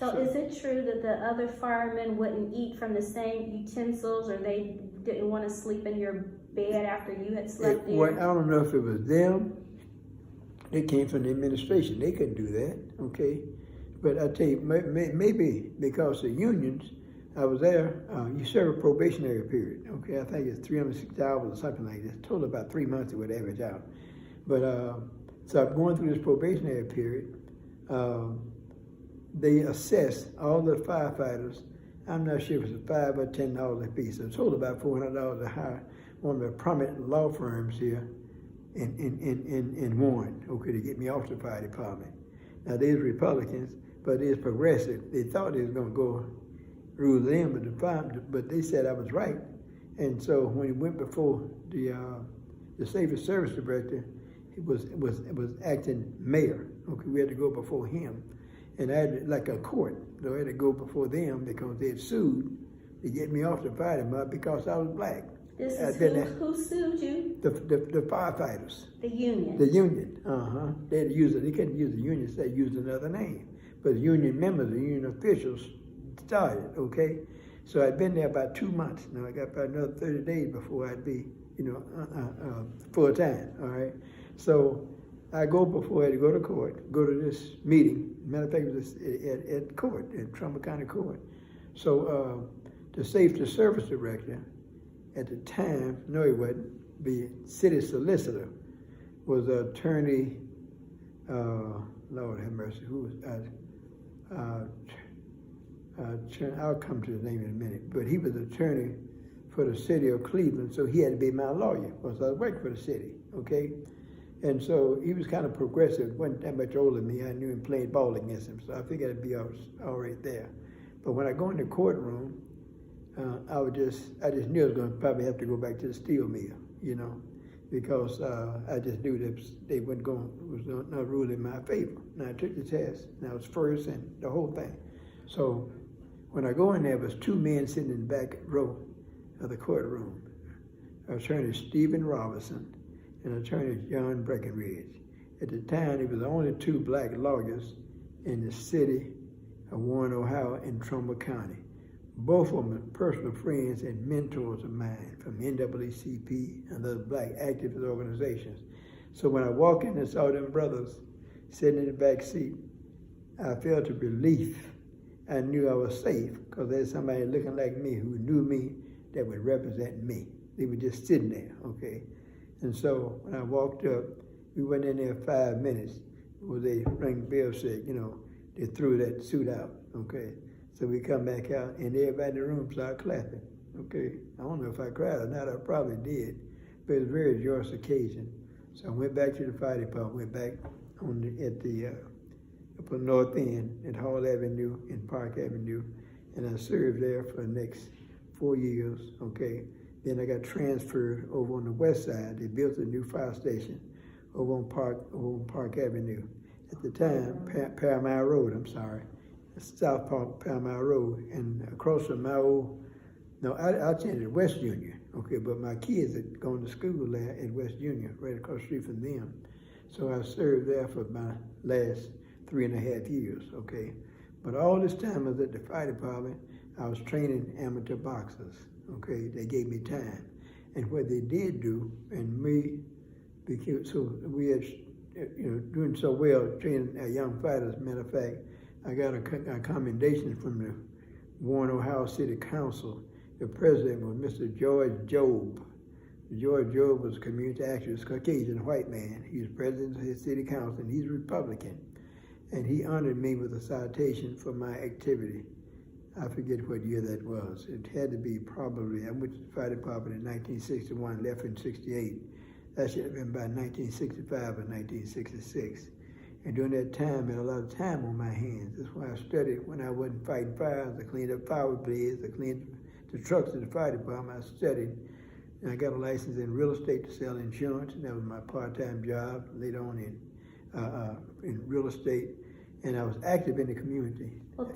So is it true that the other firemen wouldn't eat from the same utensils, or they didn't want to sleep in your bed after you had slept there? Well, I don't know if it was them. They came from the administration. They couldn't do that, okay? But I tell you, maybe because the unions, I was there, you serve a probationary period, okay? I think it's 360 hours or something like this. Total about 3 months it would average out. But, so I'm going through this probationary period. They assessed all the firefighters. I'm not sure if it was $5 or $10 a piece. So total about $400 to hire one of the prominent law firms here in Warren, okay, to get me off the fire department. Now, there's Republicans, but there's progressive. They thought they was going to go rule them, but they said I was right. And so when he went before the Safety Service Director, it was acting mayor. Okay, we had to go before him, and I had like a court. So I had to go before them because they had sued to get me off the fire department because I was black. This is who sued you? The firefighters. The union. The union. They had to use it. They couldn't use the union, so they used another name. But the union members, the union officials started. Okay, so I'd been there about 2 months. Now I got about another 30 days before I'd be, full time. All right. So I go before I had to go to court, go to this meeting. Matter of fact, it was at court, at Trumbull County Court. So the Safety Service Director at the time, no he wasn't, the city solicitor was attorney, Lord have mercy, who was, I'll come to his name in a minute, but he was attorney for the city of Cleveland, so he had to be my lawyer because I was working for the city, okay? And so he was kind of progressive, wasn't that much older than me. I knew him playing ball against him, so I figured it'd be all right there. But when I go in the courtroom, I just knew I was going to probably have to go back to the steel mill, because I just knew that they was not ruling in my favor. And I took the test, and I was first and the whole thing. So when I go in there, was 2 men sitting in the back row of the courtroom, Attorney Stephen Robinson and Attorney John Breckenridge. At the time, it was the only 2 black lawyers in the city of Warren, Ohio, and Trumbull County. Both of them are personal friends and mentors of mine from NAACP and other black activist organizations. So when I walk in and saw them brothers sitting in the back seat, I felt a relief. I knew I was safe because there's somebody looking like me who knew me that would represent me. They were just sitting there, okay? And so when I walked up, we went in there 5 minutes. Well, they rang the bell, said, they threw that suit out, okay? So we come back out, and everybody in the room started clapping, okay? I don't know if I cried or not, I probably did, but it was a very joyous occasion. So I went back to the fire department, went back up on North End at Hall Avenue and Park Avenue, and I served there for the next 4 years, okay? Then I got transferred over on the west side. They built a new fire station over on Park Avenue. At the time, Paramount Road, I'm sorry. South Park, Paramount Road, and across from my I changed it West Union, okay, but my kids had gone to school there at West Union, right across the street from them. So I served there for my last 3.5 years, okay? But all this time I was at the fire department, I was training amateur boxers, okay? They gave me time. And what they did do, and so we had, doing so well training young fighters. Matter of fact, I got a commendation from the Warren, Ohio City Council. The president was Mr. George Jobe. George Jobe was a community activist, Caucasian white man. He was president of his city council, and he's Republican. And he honored me with a citation for my activity. I forget what year that was. It had to be probably, I went to the fire department in 1961, left in 68. That should have been about 1965 or 1966. And during that time, I had a lot of time on my hands. That's why I studied when I wasn't fighting fires. I cleaned up fire blades. I cleaned the trucks at the fire department. I studied. And I got a license in real estate to sell insurance. And that was my part-time job later on in real estate. And I was active in the community. Well,